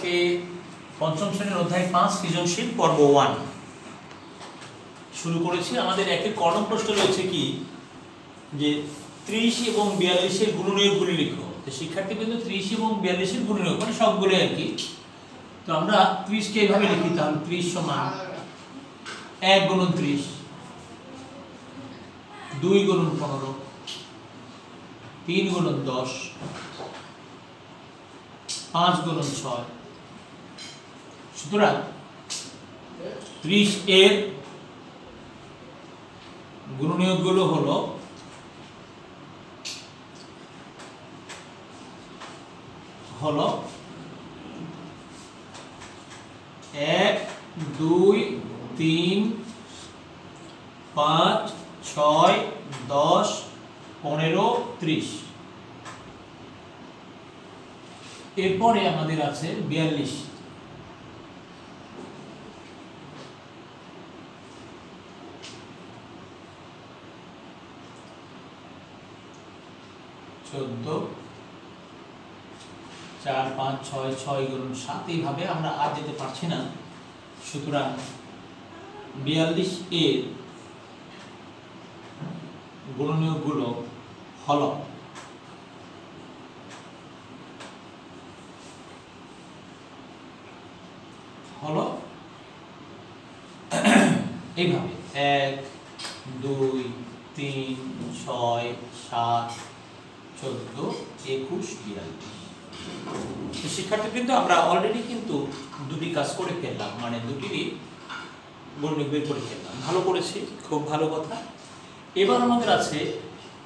আজকে পঞ্চম শ্রেণীর অধ্যায় 5 সৃজনশীল পর্ব 1 শুরু করেছি। আমাদের একটি কর্ণ প্রশ্ন রয়েছে কি যে 30 এবং 42 এর গুণনীয়কগুলি লিখো। তো শিক্ষার্থী কিন্তু 30 এবং 42 এর গুণনীয়ক মানে সবগুলো আর কি। তো আমরা 30 কে এইভাবে লিখি, তাহলে 30 সমান 1 গুণন 30, 2 গুণন 15, 3 গুণন 10, 5 গুণন 6। সুতরাং 30 এর গুণনীয়কগুলো হলো 1, 2, 3, 5, 6, 10, 15, 30। এরপরে আমাদের আছে 42, 14, 4, 5, 6, 6 গুণন 7। এইভাবে আমরা আর যেতে পারছি না। সুতরাং 42 এর গুণনীয়কগুলো হলো এইভাবে 1, 2, 3, 6, 7, 14, 21, 42। শিক্ষার্থী কিন্তু আমরা অলরেডি কিন্তু দুটি কাজ করে ফেললাম, মানে দুটিরই গুণনীয়ক বের করে ফেললাম। ভালো করেছি, খুব ভালো কথা। এবার আমাদের আছে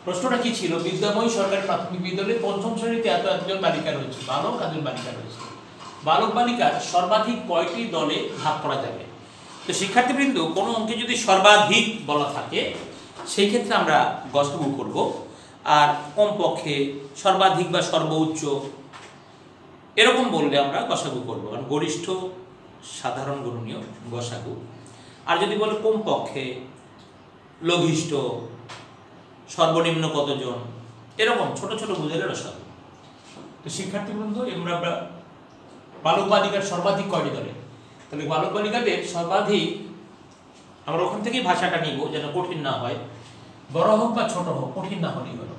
প্রশ্নটা কি ছিল, বিদ্যাময়ী সরকারি প্রাথমিক বিদ্যালয়ে পঞ্চম শ্রেণীতে এতজন বালিকা রয়েছে, বালক এতজন বালিকা রয়েছে। বালক বালিকার সর্বাধিক কয়টি দলে ভাগ করা যাবে? তো শিক্ষার্থীবৃন্দ, কোনো অঙ্কে যদি সর্বাধিক বলা থাকে সেই ক্ষেত্রে আমরা গসাগু করব, আর কমপক্ষে সর্বাধিক বা সর্বোচ্চ এরকম বললে আমরা গসাগু করব, কারণ গরিষ্ঠ সাধারণ গুণনীয় গসাগু। আর যদি বলে কমপক্ষে, লঘিষ্ঠ, সর্বনিম্ন কতজন, এরকম ছোট ছোট বুঝালে রসাগু। তো শিক্ষার্থীবৃন্দ, আমরা বালক বালিকার সর্বাধিক কয়টি দলে, তাহলে বালক বালিকাদের সর্বাধিক আমরা ওখান থেকেই ভাষাটা নিব, যেন কঠিন না হয়, বড় হোক বা ছোট হোক, কঠিন না হলেই হলো।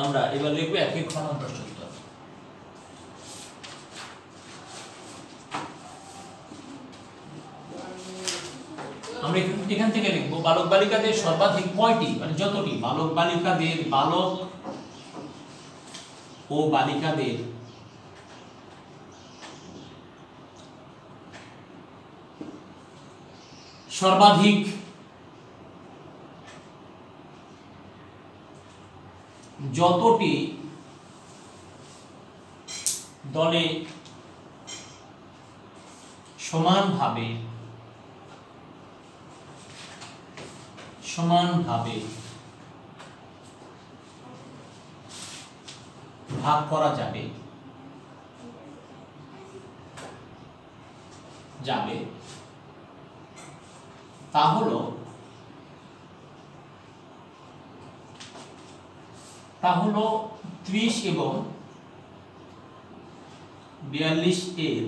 আমরা এবার লিখবো একই খনন প্রশ্নোত্তর। আমরা এখান থেকে লিখবো বালক বালিকাদের সর্বাধিক কয়টি, মানে যতটি বালক বালিকাদের, বালক ও বালিকাদের সর্বাধিক যতটি দলে সমানভাবে ভাগ করা যাবে তা হলো 30 এবং 42 এর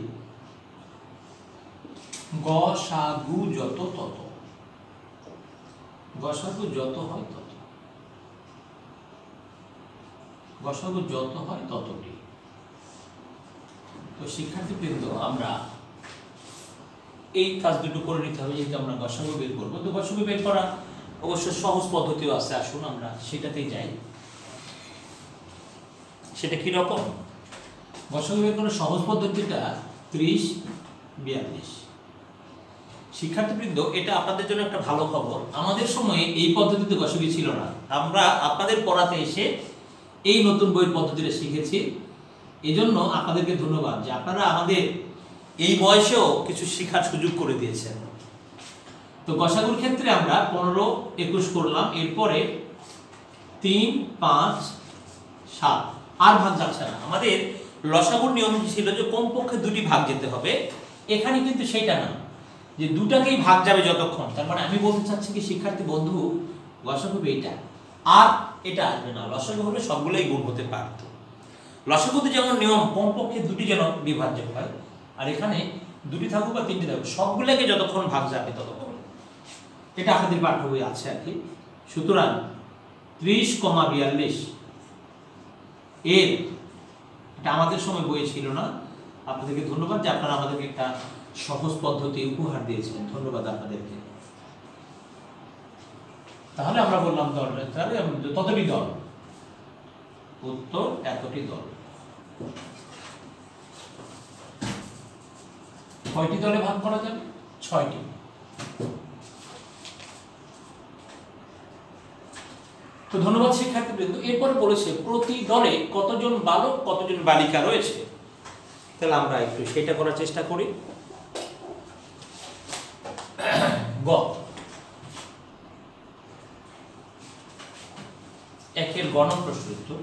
গসাগু যত তত, গসাগু যত হয় তত, গসাগু যত হয় ততটি। তো শিক্ষার্থীবৃন্দ, আমরা এই কাজ দুটো করে নিতে হবে, যেহেতু আমরা গসাগু বের করবো। তো গসাগু বের করা অবশ্য সহজ পদ্ধতিও আছে, আসুন আমরা সেটাতেই যাই। সেটা কি রকম? গসাগু বের করার সহজ পদ্ধতিটা 30, 42। শিক্ষার্থীবৃন্দ, এটা আপনাদের জন্য একটা ভালো খবর, আমাদের সময়ে এই পদ্ধতিতে গসাগু ছিল না। আমরা আপনাদের পড়াতে এসে এই নতুন বইয়ের পদ্ধতিটা শিখেছি। এজন্য আপনাদেরকে ধন্যবাদ যে আপনারা আমাদের এই বয়সেও কিছু শেখার সুযোগ করে দিয়েছেন। তো গসাগুর ক্ষেত্রে আমরা 15, 21 করলাম, এরপরে 3, 5, 7 আর ভাগ যাচ্ছে না। আমাদের লসাগুর নিয়ম ছিল যে কমপক্ষে দুটি ভাগ যেতে হবে, এখানে কিন্তু সেটা না যে দুটাকেই ভাগ যাবে যতক্ষণ। তার মানে আমি বলতে চাচ্ছি কি শিক্ষার্থী বন্ধু, গসাগু এইটা, আর এটা আসবে না। লসাগু হলে সবগুলোই গুণ হতে পারত। লসাগুতে যেমন নিয়ম কমপক্ষে দুটি যেন বিভাজ্য হয়, আর এখানে দুটি থাকুক বা তিনটি থাকুক, সবগুলোকে যতক্ষণ ভাগ যাবে ততক্ষণ। এটা আপনাদের পাঠ্য বই আছে আর কি। সুতরাং 30,42 এর, এটা আমাদের সময় বই ছিল না। আপনাদেরকে ধন্যবাদ যে আপনারা আমাদেরকে একটা সহজ পদ্ধতি উপহার দিয়েছিলেন, ধন্যবাদ আপনাদেরকে। তাহলে আমরা বললাম দল, তাহলে ততটি দল, উত্তর এতটি দল। কয়টি দলে ভাগ করা যাবে? 6টি। তো ধন্যবাদ শিক্ষার্থীবৃন্দ। এরপরে বলেছে প্রতি দলে কতজন বালক কতজন বালিকা রয়েছে। তাহলে আমরা একটু সেটা করার চেষ্টা করি। গ, 1-এর গ নং প্রশ্ন উত্তর।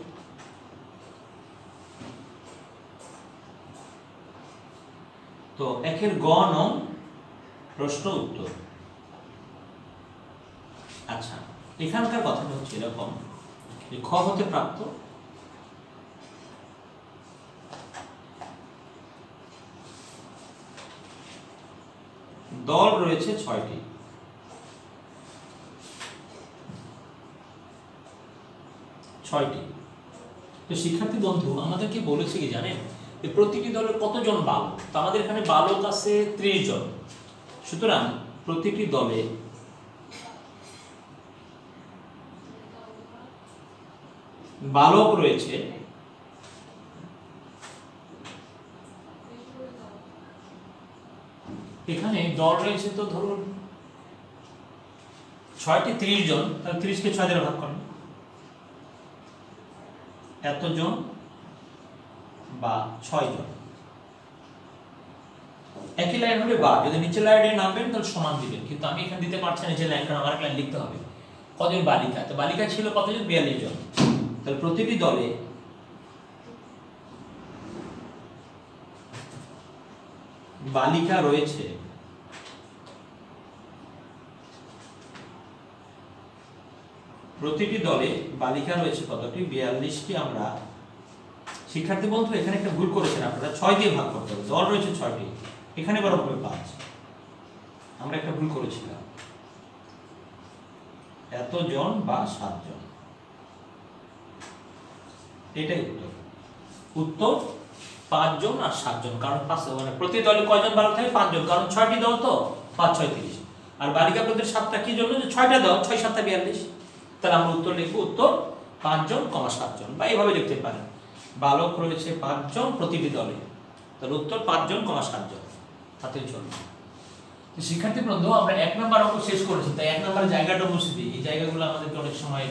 তো 1-এর গ নং প্রশ্ন উত্তর। আচ্ছা, এখানকার কথাটা হচ্ছে এরকম যে খ হতে প্রাপ্ত দল রয়েছে 6টি। তো শিক্ষার্থী বন্ধু আমাদেরকে বলেছে কি জানেন, যে প্রতিটি দলের কতজন বালক। তো আমাদের এখানে বালক আছে 30 জন। সুতরাং প্রতিটি দলে বালক রয়েছে এখানে দল রয়েছে, তো ধরুন 6টি, 30 জন, তাহলে 30কে 6 দ্বারা ভাগ করেন, এতজন বা 6 জন। একই লাইন হলে বা, যদি নিচের লাইনে নামবেন তাহলে সমান দিবেন, কিন্তু আমি এখানে দিতে পারছি না নিচের লাইন, কারণ আমার লাইন লিখতে হবে। কতজন বালিকা? তো বালিকা ছিল কতজন? 42 জন। তাহলে প্রতিটি দলে বালিকা রয়েছে কতটি? 42টি। আমরা শিক্ষার্থী বন্ধু এখানে একটা ভুল করেছেন আপনারা, 6 দিয়ে ভাগ করতে হবে। দল রয়েছে 6টি, এখানে বরং হবে 5। আমরা একটা ভুল করেছিলাম, এতজন বা 7 জন। এটাই উত্তর 5 জন আর 7 জন। কারণ 5 মানে প্রতি দলে কয়জন বালক থাকে? 5 জন, কারণ 6টি দল তো 5 6 30। আর বালিকা প্রতি 7টা, কি জন্য? যে 6টা দল, 6 7 42। তাহলে আমরা উত্তর লিখবো উত্তর 5 জন, 7 জন, বা এইভাবে লিখতে পারেন। বালক রয়েছে 5 জন প্রতিটি দলে, তাহলে উত্তর 5 জন, 7 জন। তাতেই চলবে। শিক্ষার্থী বন্ধু আমরা 1 নম্বর অঙ্ক শেষ করেছি, তাই 1 নম্বরের জায়গাটা মুছে দিই। এই জায়গাগুলো আমাদেরকে অনেক সময়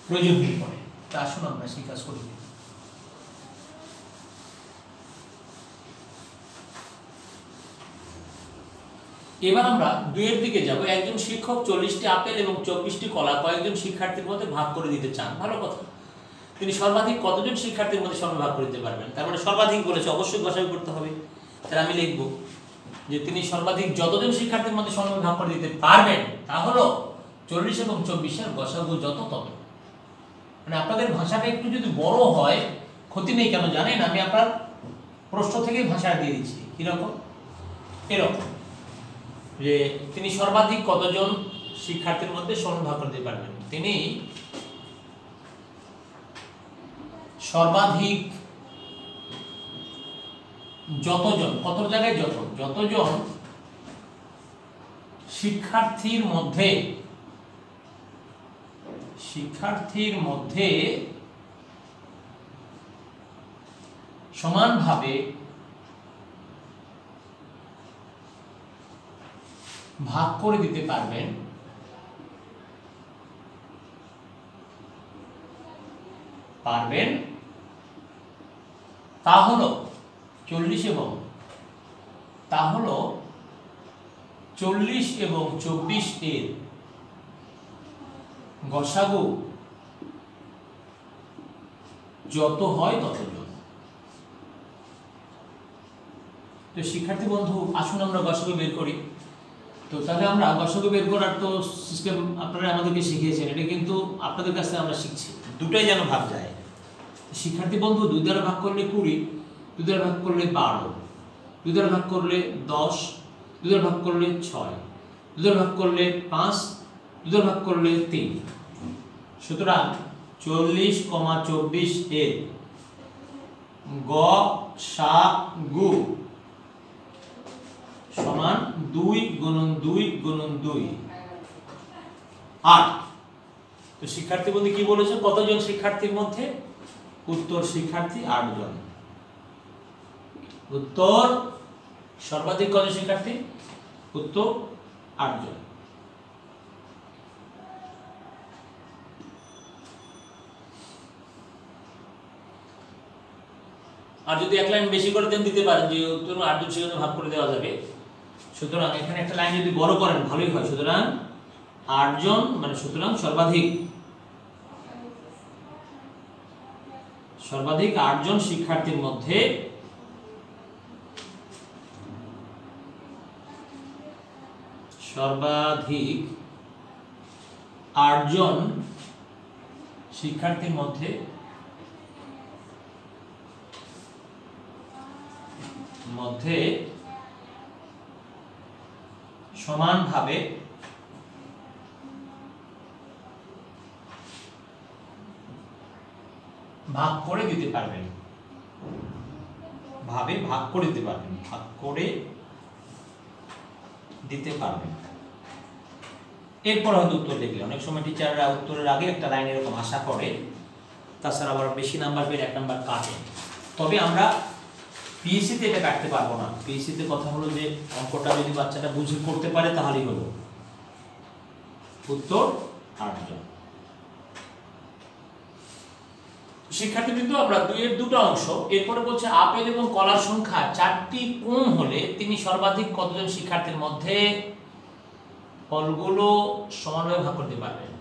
প্রয়োজন হয়ে পড়ে। তা আসুন আমরা সেই কাজ করি। এবার আমরা 2-এর দিকে যাব। একজন শিক্ষক 40টি আপেল এবং 24টি কলা কয়েকজন শিক্ষার্থীর মধ্যে ভাগ করে দিতে চান। ভালো কথা। তিনি সর্বাধিক কতজন শিক্ষার্থীর মধ্যে সমভাগ ভাগ করে দিতে পারবেন? তার মানে সর্বাধিক বলেছে, অবশ্যই গসাগু করতে হবে। তাহলে আমি লিখব যে তিনি সর্বাধিক যতজন শিক্ষার্থীর মধ্যে সমভাগ ভাগ করে দিতে পারবেন তা হলো 40 এবং 24-এর গসাগু যত তত। মানে আপনাদের ভাষাটা একটু যদি বড় হয় ক্ষতি নেই, কেন জানেন? আমি আপনার প্রশ্ন থেকেই ভাষা দিয়ে দিচ্ছি। কিরকম? এরকম যে তিনি সর্বাধিক কতজন শিক্ষার্থীর মধ্যে সমভাগ ভাগ করে দিতে পারবেন। তিনি সর্বাধিক যতজন, কত জায়গায় যতজন শিক্ষার্থীর মধ্যে সমানভাবে ভাগ করে দিতে পারবেন তা হলো 40 এবং 24 এর গসাগু যত হয় ততজন। তো শিক্ষার্থী বন্ধু আসুন আমরা গসাগু বের করি। তো তাহলে আমরা গসাগু বের করার তো সিস্টেম আপনারা আমাদেরকে শিখিয়েছেন, এটা কিন্তু আপনাদের কাছ থেকে আমরা শিখছি, দুটাই যেন ভাগ যায়। শিক্ষার্থী বন্ধু 2 দ্বারা ভাগ করলে 20, 2 দ্বারা ভাগ করলে 12, 2 দ্বারা ভাগ করলে 10, 2 দ্বারা ভাগ করলে 6, 2 দ্বারা ভাগ করলে 5, 2 দ্বারা ভাগ করলে 3। সুতরাং 40,24 এর গসাগু সমান 2 গুণন 2 গুণন 2 8। তো শিক্ষার্থী বন্ধু কি বলেছে, কতজন শিক্ষার্থীর মধ্যে? উত্তর শিক্ষার্থী 8 জন। উত্তর সর্বাধিক কত শিক্ষার্থী? উত্তর 8 জন। আর যদি এক লাইন বেশি করে দেন দিতে পারেন, যে উত্তর 8 জন শিক্ষার্থী ভাগ করে দেওয়া যাবে। সুতরাং এখানে একটা লাইন যদি বড় করেন ভালোই হয়। সুতরাং 8 জন মানে সুতরাং সর্বাধিক 8 জন শিক্ষার্থীর মধ্যে সর্বাধিক 8 জন শিক্ষার্থীর মধ্যে সমানভাবে ভাগ করে দিতে পারবেন। ভাগ করে দিতে পারবেন। এরপর হয়তো উত্তর লিখলে, অনেক সময় টিচাররা উত্তরের আগে একটা লাইন এরকম আশা করে, তাছাড়া আবার বেশি নাম্বার পেয়ে 1 নাম্বার কাটে। তবে আমরা পিএসসিতে এটা কাটতে পারবো না। পিএসসিতে কথা হলো যে অঙ্কটা যদি বাচ্চাটা বুঝে করতে পারে তাহলেই হলো। উত্তর 8 জন। শিক্ষার্থীবৃন্দ, আমরা 2 এর 2টা অংশ। এরপরে বলছে আপেল এবং কলার সংখ্যা 4টি কম হলে তিনি সর্বাধিক কতজন শিক্ষার্থীর মধ্যে ফলগুলো সমানভাবে ভাগ করতে পারবেন।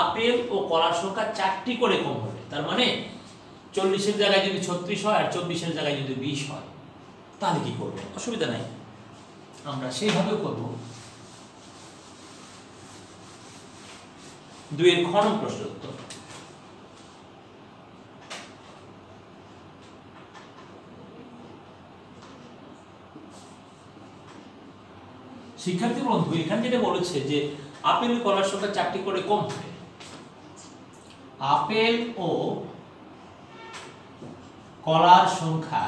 আপেল ও কলার সংখ্যা 4টি করে কম হলে, তার মানে 40-এর জায়গায় যদি 36 হয় আর 24-এর জায়গায় যদি 20 হয়, তাহলে কি করবে? অসুবিধা নাই, আমরা সেইভাবেও করব। 2 এর খ নং প্রশ্ন উত্তর। শিক্ষার্থী বন্ধু, এখানে যেটা বলেছে যে আপেল ও কলার সংখ্যা 4টি করে কম হবে। আপেল ও কলার সংখ্যা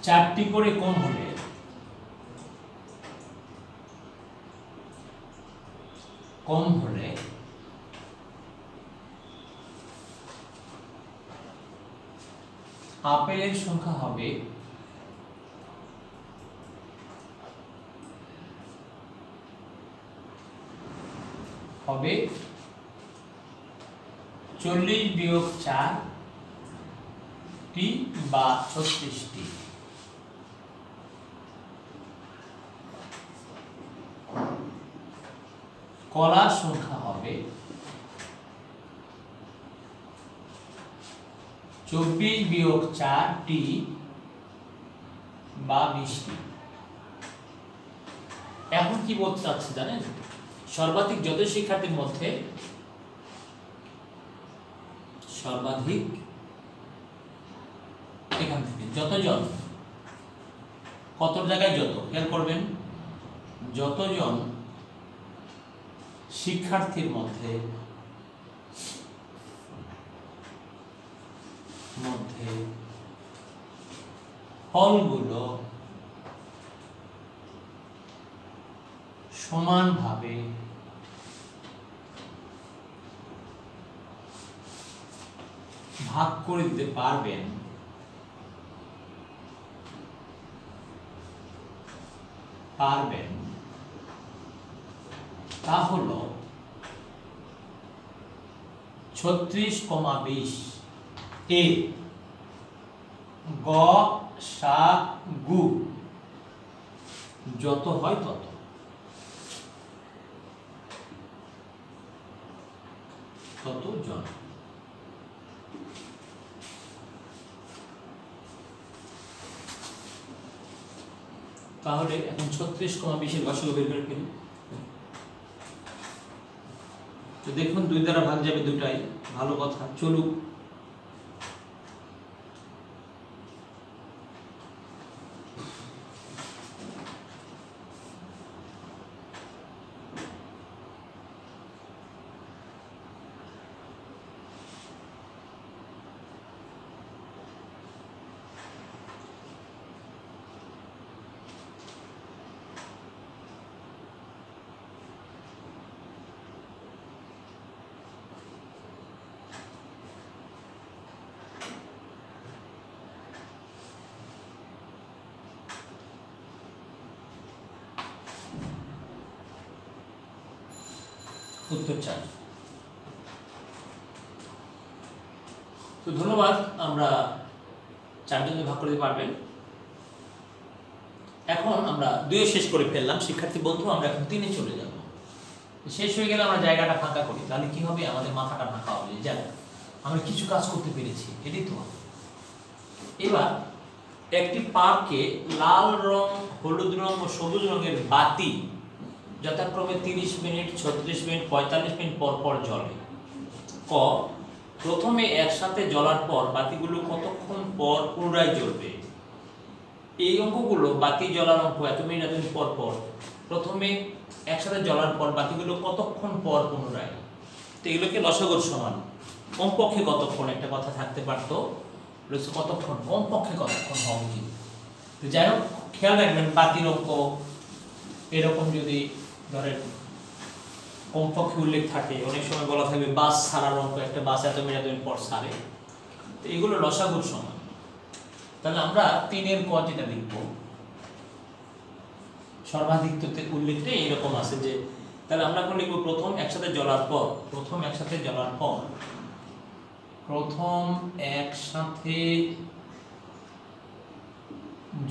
4টি করে কম হলে আপেলের সংখ্যা হবে 40-4টি বা 36টি। কলার সংখ্যা হবে 24-4টি বা 20টি। এখন কি বলতে চাচ্ছে জানেন? সর্বাধিক যত শিক্ষার্থীর মধ্যে সর্বাধিক, এখান থেকে যতজন, কত জায়গায় যত, খেয়াল করবেন, যতজন শিক্ষার্থীর মধ্যে ফলগুলো সমানভাবে ভাগ করে দিতে পারবেন, তা হলো 36,20 এ গসাগু যত হয় তত। জন। তাহলে এখন 36,20 এর লসাগু বের করে ফেলি। তো দেখুন 2 দ্বারা ভাগ যাবে দুটাই, ভালো কথা, চলুক। উত্তর 4। তো ধন্যবাদ, আমরা 4 জনে ভাগ করতে পারবেন। এখন আমরা 2 শেষ করে ফেললাম শিক্ষার্থী বন্ধু, আমরা এখন 3 চলে যাব। শেষ হয়ে গেলে আমরা জায়গাটা ফাঁকা করি, তাহলে কি হবে, আমাদের মাথাটা ফাঁকা হবে, যাক আমরা কিছু কাজ করতে পেরেছি, এটাই তো। এবার একটি পার্কে লাল রং, হলুদ রং ও সবুজ রঙের বাতি যথাক্রমে 30 মিনিট, 36 মিনিট, 45 মিনিট পর পর জ্বলে। ক, প্রথমে একসাথে জ্বলার পর বাতিগুলো কতক্ষণ পর পুনরায় জ্বলবে? এই অঙ্কগুলো বাতি জ্বলার অঙ্ক, এত মিনিট এত মিনিট পর পর, প্রথমে একসাথে জ্বলার পর বাতিগুলো কতক্ষণ পর পুনরায়, তো এগুলোকে লসাগুর সমান। কমপক্ষে কতক্ষণ একটা কথা থাকতে পারতো, কতক্ষণ, কমপক্ষে কতক্ষণ হওয়া উচিত। তো যাই হোক, খেয়াল রাখবেন বাতির অঙ্ক এরকম যদি ধরেন কমপক্ষে উল্লেখ থাকে, অনেক সময় বলা থাকবে বাস ছাড়ার অঙ্ক, একটা বাস এত মিনিট পর ছাড়ে, তো এগুলো লসাগুর সমান। তাহলে আমরা 3 ক যেটা লিখব, সর্বাধিক উল্লেখটা এরকম আছে যে, তাহলে আমরা এখন লিখব প্রথম একসাথে জ্বলার পর, প্রথম একসাথে জ্বলার পর, প্রথম একসাথে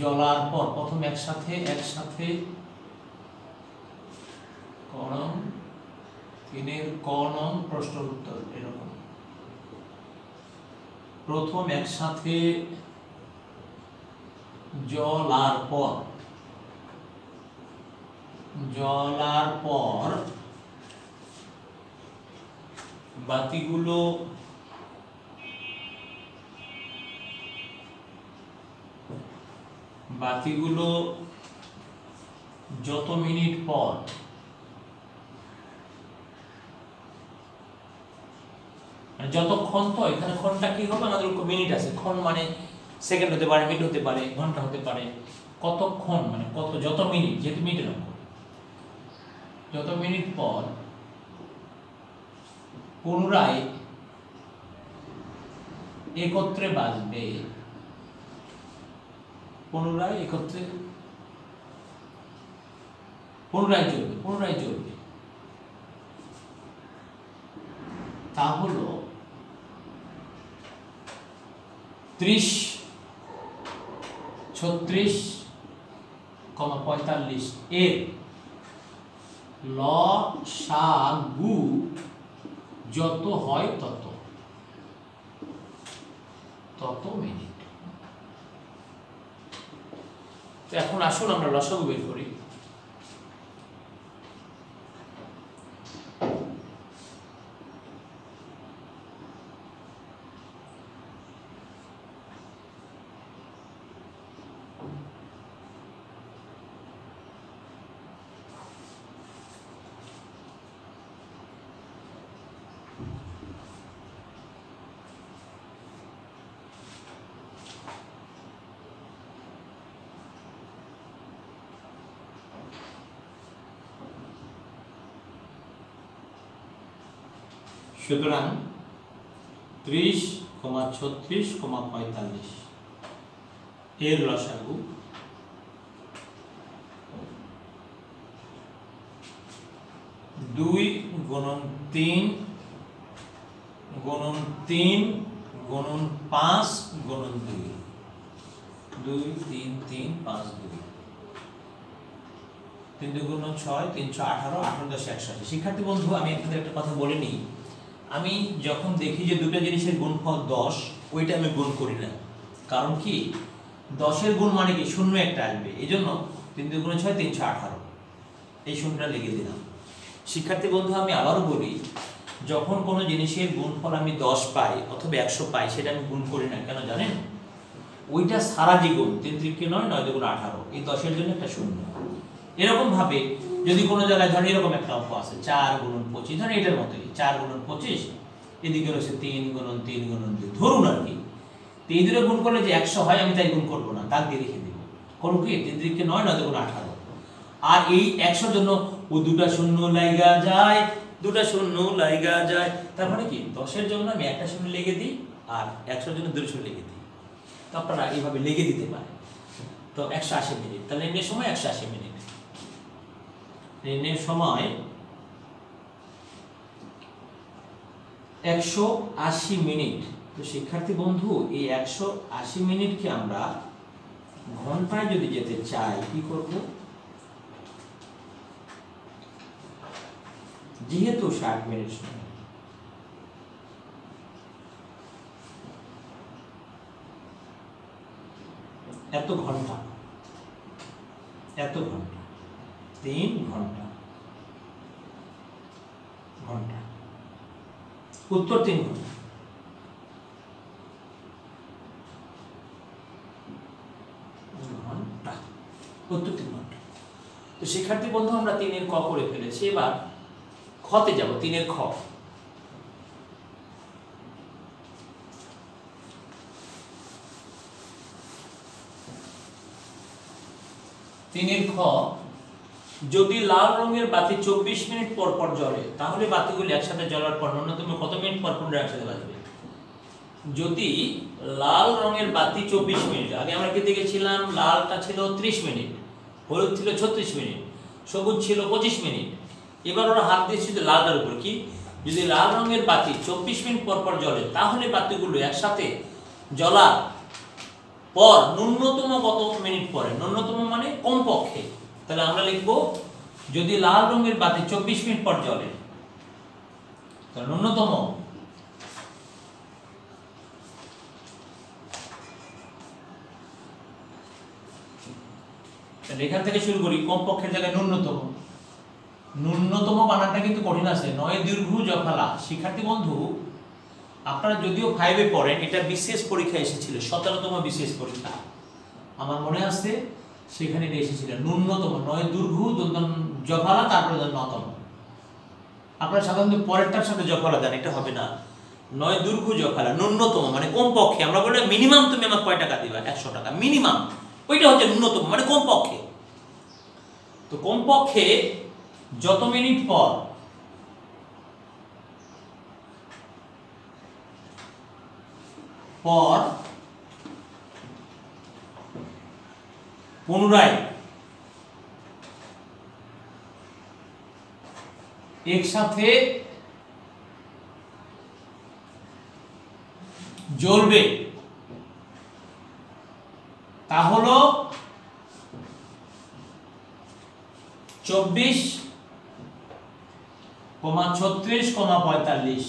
জ্বলার পর, প্রথম একসাথে করণ 3 ক নং প্রশ্ন উত্তর এরকম। প্রথম একসাথে জ্বলার পর বাতিগুলো যত মিনিট পর, যতক্ষণ, তো এখানে ক্ষণটা কি হবে, আমাদের মিনিট আছে, ক্ষণ মানে সেকেন্ড হতে পারে, মিনিট হতে পারে, ঘন্টা হতে পারে, কতক্ষণ মানে কত, যত মিনিট, যেহেতু মিনিটের অঙ্ক, যত মিনিট পর পুনরায় একত্রে বাজবে, পুনরায় জ্বলবে, তা হলো 30, 36, 45 এর লসাগু যত হয় তত মিনিট। তো এখন আসুন আমরা লসাগু বের করি। সুতরাং 30, 36, 45 এর লসাগু 2 গুণন 3 গুণন 3 গুণন 5 গুণন 2, 2, 3, 3, 5, 2, 3 2 গুণন 6, 318, 18 10 180। শিক্ষার্থী বন্ধু, আমি আপনাদের একটা কথা বলে নিই, আমি যখন দেখি যে দুটো জিনিসের গুণফল 10, ওইটা আমি গুণ করি না। কারণ কি, 10 এর গুণ মানে কি, শূন্য একটা আসবে, এই জন্য 3 × 6 318, এই সংখ্যাটা লিখে দিলাম। শিক্ষার্থী বন্ধু আমি আবারও বলি, যখন কোনো জিনিসের গুণফল আমি 10 পাই অথবা 100 পাই, সেটা আমি গুণ করি না কেন জানেন? ওইটা সারা দ্বিগুণ, 3 × 9 9 × 18, এই 10-এর জন্য একটা শূন্য। এরকম ভাবে যদি কোনো জায়গায় ধরেন এরকম একটা অঙ্ক আছে 4 × 25, ধরেন এটার মতোই 4 × 25, এদিকে রয়েছে 3 × 3 × 2, ধরুন আর কি। তো এই দুটো গুণ করলে যে 100 হয়, আমি তাই গুণ করবো না, দাগ দিয়ে রেখে দেব। করবো কি 3 × 9 9 × 18, আর এই 100-র জন্য ও দুটা শূন্য লাগা যায়, দুটা শূন্য লাগা যায়। তার মানে কি 10-এর জন্য আমি একটা শূন্য লিখে দিই আর 100-র জন্য দুটো শূন্য লিখে দিই। তো আপনারা এইভাবে লিখে দিতে পারেন। তো 180 মিনিট, তাহলে নির্ণয়ের সময় 180 মিনিট, নির্ণয়ের সময় 180 মিনিট। তো শিক্ষার্থী বন্ধু, এই 180 মিনিটকে আমরা ঘন্টায় যদি যেতে চাই কি করব? যেহেতু 60 মিনিট সময়, এত ঘন্টা, 3 ঘন্টা, উত্তর 3 ঘন্টা। উত্তর 3 ঘন্টা। তো শিক্ষার্থী বন্ধু, আমরা 3-এর ক করে ফেলেছি। এবার খতে যাব, 3-এর খ। যদি লাল রঙের বাতি 24 মিনিট পর পর জ্বলে, তাহলে বাতিগুলি একসাথে জ্বলার পর ন্যূনতম কত মিনিট পর পর একসাথে বাজবে? যদি লাল রঙের বাতি 24 মিনিট, আগে আমরা কি দেখেছিলাম? লালটা ছিল 30 মিনিট, হলুদ ছিল 36 মিনিট, সবুজ ছিল 25 মিনিট। এবার ওরা হাত দিয়েছিল লালটার উপর, কি যদি লাল রঙের বাতি 24 মিনিট পর পর জ্বলে, তাহলে বাতিগুলো একসাথে জ্বলার পর ন্যূনতম কত মিনিট পরে? ন্যূনতম মানে কমপক্ষে। তাহলে আমরা লিখব যদি লাল রঙের বাতি 24 মিনিট পর জ্বলে, তাহলে ন্যূনতম এখান থেকে শুরু করি, কমপক্ষের জায়গায় ন্যূনতম। ন্যূনতম বানানটা কিন্তু কঠিন আছে, 9 দীর্ঘ জফলা। শিক্ষার্থী বন্ধু, আপনারা যদিও 5-এ পড়েন, এটা বিশেষ পরীক্ষা এসেছিল, 17তম বিশেষ পরীক্ষা আমার মনে আছে, সেখানে এটা এসেছিল ন্যূনতম 9 দীর্ঘ জফলা, তারপরে নতম। আপনারা সাধারণত পরেরটার সাথে জফলা দেন, এটা হবে না। 9 দীর্ঘ জফলা ন্যূনতম মানে কমপক্ষে। আমরা বলি মিনিমাম তুমি আমাকে কয় টাকা দিবা? 100 টাকা মিনিমাম, ওইটা হচ্ছে ন্যূনতম মানে কমপক্ষে। তো কমপক্ষে যত মিনিট পর পুনরায় একসাথে জ্বলবে তা হলো 24,36,45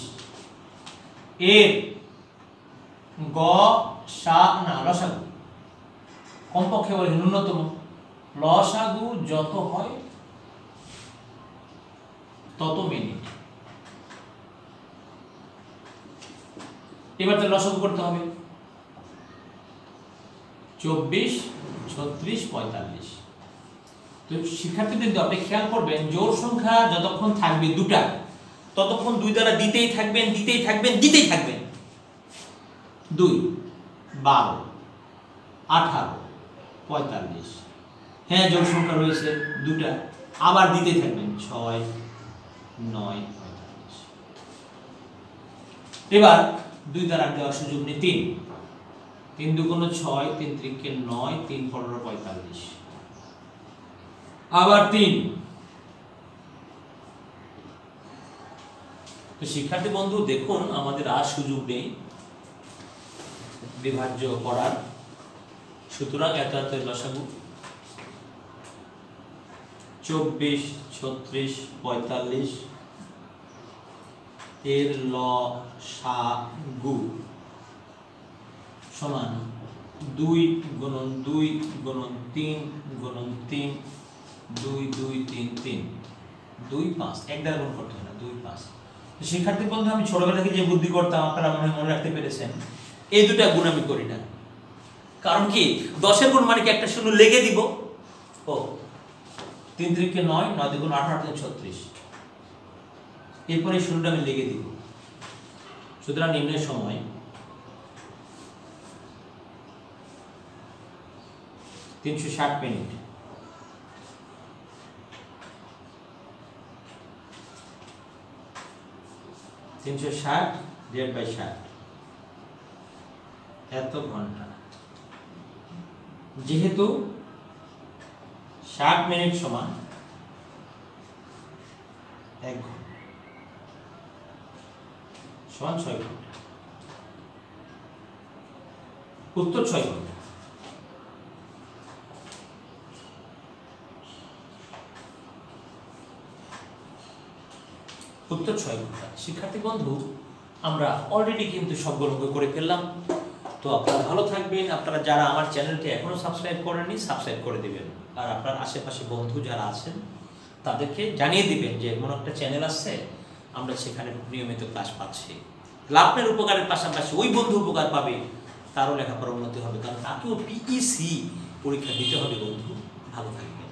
এর লসাগু। কমপক্ষে বলে ন্যূনতম, লসাগু যত হয় তত মিনিট। এবার তো লসাগু করতে হবে 24, 36, 45। তো শিক্ষার্থীবৃন্দ, আপনি খেয়াল করবেন জোড় সংখ্যা যতক্ষণ থাকবে দুটা, ততক্ষণ 2 দ্বারা দিতেই থাকবেন। 2, 12, 18, 45। হ্যাঁ, জোড় সংখ্যা রয়েছে দুটা, আবার দিতেই থাকবেন 6, 9, 45। এবার 2 দ্বারা দেওয়ার সুযোগ নেই। 3 2 6, 3 3 9, 3 15 45। আবার 3। তো শিক্ষার্থী বন্ধু দেখুন, আমাদের আর সুযোগ নেই বিভাজ্য করার, সুতরাং এত লসাগু 24, 36, 45 এর লসাগু সমান 2 গুণন 2 গুণন 3 গুণন 3 2 2 3 3 2 5 এক দ্বারা গুণ করতে হয় না 2 5। তো শিক্ষার্থী বন্ধু আমি ছোটবেলা থেকে যে বুদ্ধি করতাম আপনারা মনে রাখতে পেরেছেন, এই দুটা গুণ আমি করি না। কারণ কি 10 এর গুণ মানে কি একটা শূন্য লেগে দিব। ও 3 3 9 9 2 18 8 36, এরপরে এই শূন্যটা আমি লেগে দিব। সুতরাং নিম্নের সময় $360 মিনিট, 360 ডিভাইড বাই 60 এত ঘন্টা। যেহেতু 60 মিনিট সমান 1 ঘন্টা সমান 6 ঘন্টা, উত্তর 6 ঘন্টা। উত্তর 6 ঘন্টা। শিক্ষার্থী বন্ধু আমরা অলরেডি কিন্তু সবগুলো করে ফেললাম। তো আপনারা ভালো থাকবেন। আপনারা যারা আমার চ্যানেলটি এখনো সাবস্ক্রাইব করেননি সাবস্ক্রাইব করে দিবেন, আর আপনার আশেপাশে বন্ধু যারা আছেন তাদেরকে জানিয়ে দিবেন যে এমন একটা চ্যানেল আছে, আমরা সেখানে নিয়মিত ক্লাস পাচ্ছি। আপনার উপকারের পাশাপাশি ওই বন্ধু উপকার পাবে, তারও লেখাপড়ার উন্নতি হবে, কারণ তাকেও পিইসি পরীক্ষা দিতে হবে বন্ধু। ভালো থাকবেন।